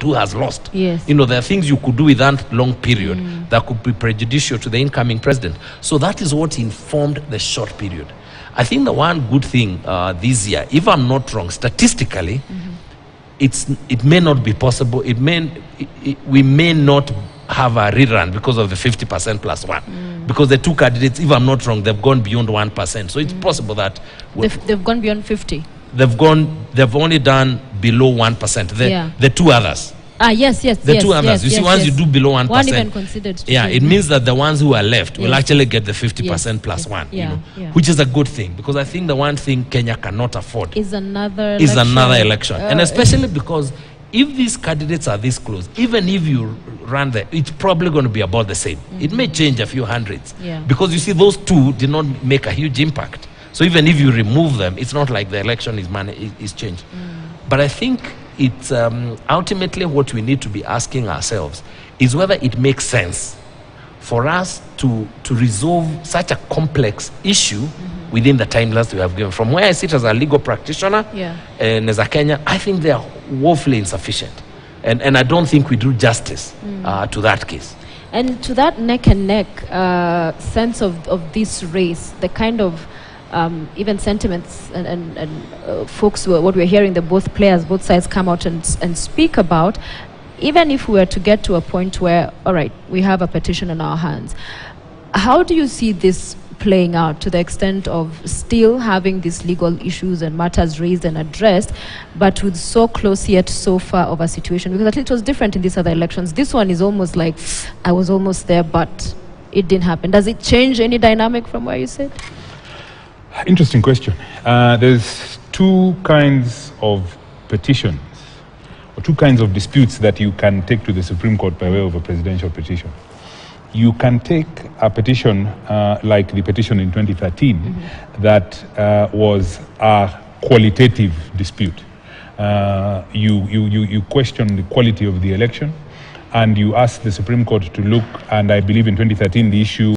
who has lost. Yes. You know, there are things you could do with that long period that could be prejudicial to the incoming president. So that is what informed the short period. I think the one good thing this year, if I'm not wrong, statistically, it may not be possible. We may not have a rerun because of the 50% plus one. Because the two candidates, if I'm not wrong, they've gone beyond 1%. So it's possible that They've gone beyond 50. they've only done below 1%. The two others. Yes. The two others. You see, once you do below 1%, one even considered. It means that the ones who are left will actually get the 50% plus one, which is a good thing, because I think the one thing Kenya cannot afford is another election. And especially because if these candidates are this close, even if you run there, it's probably going to be about the same. It may change a few hundreds, because you see, those two did not make a huge impact. So even if you remove them, it's not like the election is changed. But I think it's ultimately what we need to be asking ourselves is whether it makes sense for us to resolve such a complex issue within the timelines we have given. From where I sit as a legal practitioner and as a Kenyan, I think they are woefully insufficient. And I don't think we do justice to that case. And to that neck and neck sense of this race, the kind of even sentiments and folks, what we're hearing, that both players, both sides come out and speak about, even if we were to get to a point where, all right, we have a petition in our hands, how do you see this playing out to the extent of still having these legal issues and matters raised and addressed, but with so close yet so far of a situation? Because at least it was different in these other elections. This one is almost like, I was almost there, but it didn't happen. Does it change any dynamic from where you sit? Interesting question. There's two kinds of petitions, or two kinds of disputes that you can take to the Supreme Court by way of a presidential petition. You can take a petition like the petition in 2013 that was a qualitative dispute. You question the quality of the election, and you ask the Supreme Court to look, and I believe in 2013 the issue